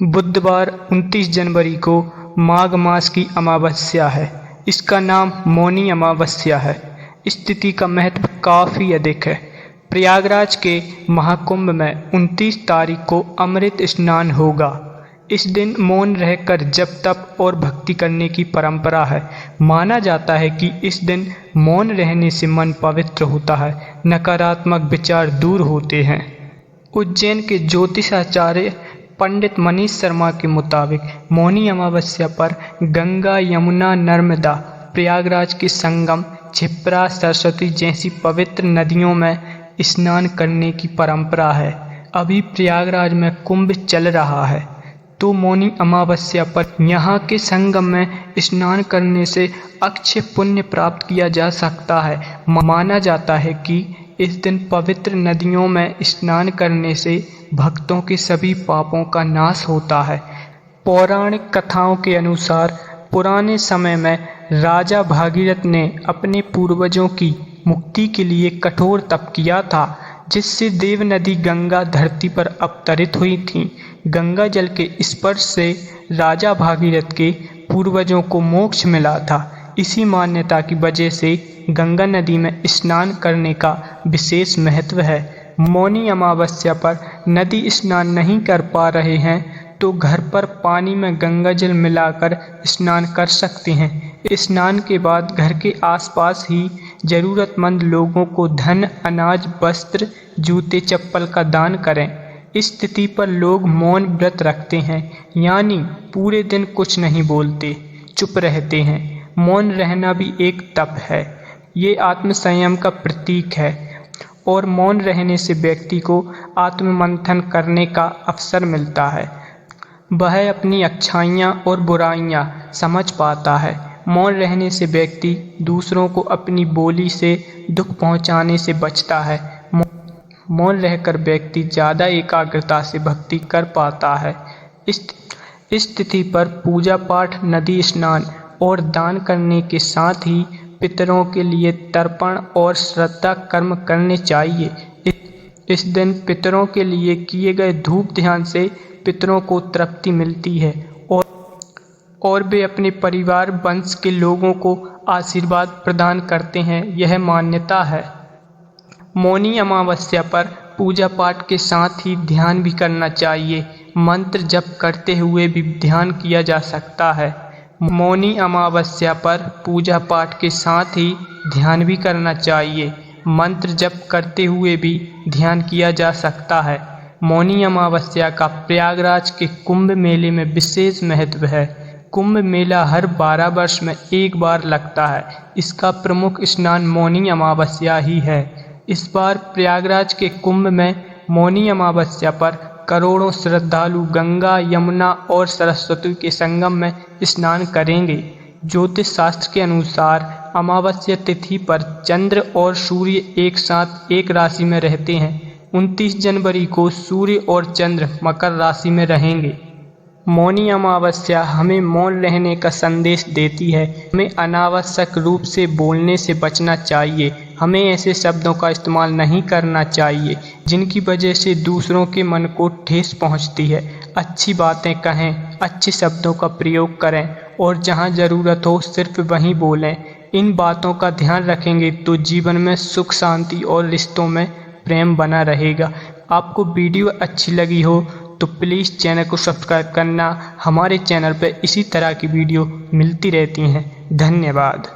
बुधवार 29 जनवरी को माघ मास की अमावस्या है। इसका नाम मौनी अमावस्या है। इस तिथि का महत्व काफ़ी अधिक है। प्रयागराज के महाकुंभ में 29 तारीख को अमृत स्नान होगा। इस दिन मौन रहकर जप तप और भक्ति करने की परंपरा है। माना जाता है कि इस दिन मौन रहने से मन पवित्र होता है, नकारात्मक विचार दूर होते हैं। उज्जैन के ज्योतिषाचार्य पंडित मनीष शर्मा के मुताबिक मौनी अमावस्या पर गंगा, यमुना, नर्मदा, प्रयागराज के संगम, क्षिप्रा, सरस्वती जैसी पवित्र नदियों में स्नान करने की परंपरा है। अभी प्रयागराज में कुंभ चल रहा है, तो मौनी अमावस्या पर यहाँ के संगम में स्नान करने से अक्षय पुण्य प्राप्त किया जा सकता है। माना जाता है कि इस दिन पवित्र नदियों में स्नान करने से भक्तों के सभी पापों का नाश होता है। पौराणिक कथाओं के अनुसार पुराने समय में राजा भागीरथ ने अपने पूर्वजों की मुक्ति के लिए कठोर तप किया था, जिससे देव नदी गंगा धरती पर अवतरित हुई थी। गंगा जल के स्पर्श से राजा भागीरथ के पूर्वजों को मोक्ष मिला था। इसी मान्यता की वजह से गंगा नदी में स्नान करने का विशेष महत्व है। मौनी अमावस्या पर नदी स्नान नहीं कर पा रहे हैं तो घर पर पानी में गंगा जल मिलाकर स्नान कर सकते हैं। स्नान के बाद घर के आसपास ही ज़रूरतमंद लोगों को धन, अनाज, वस्त्र, जूते, चप्पल का दान करें। इस तिथि पर लोग मौन व्रत रखते हैं, यानी पूरे दिन कुछ नहीं बोलते, चुप रहते हैं। मौन रहना भी एक तप है। ये आत्मसंयम का प्रतीक है और मौन रहने से व्यक्ति को आत्ममंथन करने का अवसर मिलता है। वह अपनी अच्छाइयाँ और बुराइयाँ समझ पाता है। मौन रहने से व्यक्ति दूसरों को अपनी बोली से दुख पहुँचाने से बचता है। मौन रहकर व्यक्ति ज़्यादा एकाग्रता से भक्ति कर पाता है। इस तिथि पर पूजा पाठ, नदी स्नान और दान करने के साथ ही पितरों के लिए तर्पण और श्रद्धा कर्म करने चाहिए। इस दिन पितरों के लिए किए गए धूप ध्यान से पितरों को तृप्ति मिलती है और वे अपने परिवार वंश के लोगों को आशीर्वाद प्रदान करते हैं। यह मान्यता है। मौनी अमावस्या पर पूजा पाठ के साथ ही ध्यान भी करना चाहिए। मंत्र जप करते हुए भी ध्यान किया जा सकता है। मौनी अमावस्या पर पूजा पाठ के साथ ही ध्यान भी करना चाहिए। मंत्र जप करते हुए भी ध्यान किया जा सकता है। मौनी अमावस्या का प्रयागराज के कुंभ मेले में विशेष महत्व है। कुंभ मेला हर 12 वर्ष में एक बार लगता है। इसका प्रमुख स्नान मौनी अमावस्या ही है। इस बार प्रयागराज के कुंभ में मौनी अमावस्या पर करोड़ों श्रद्धालु गंगा, यमुना और सरस्वती के संगम में स्नान करेंगे। ज्योतिष शास्त्र के अनुसार अमावस्या तिथि पर चंद्र और सूर्य एक साथ एक राशि में रहते हैं। 29 जनवरी को सूर्य और चंद्र मकर राशि में रहेंगे। मौनी अमावस्या हमें मौन रहने का संदेश देती है। हमें अनावश्यक रूप से बोलने से बचना चाहिए। हमें ऐसे शब्दों का इस्तेमाल नहीं करना चाहिए जिनकी वजह से दूसरों के मन को ठेस पहुंचती है। अच्छी बातें कहें, अच्छे शब्दों का प्रयोग करें और जहां ज़रूरत हो सिर्फ वहीं बोलें। इन बातों का ध्यान रखेंगे तो जीवन में सुख, शांति और रिश्तों में प्रेम बना रहेगा। आपको वीडियो अच्छी लगी हो तो प्लीज़ चैनल को सब्सक्राइब करना। हमारे चैनल पर इसी तरह की वीडियो मिलती रहती हैं। धन्यवाद।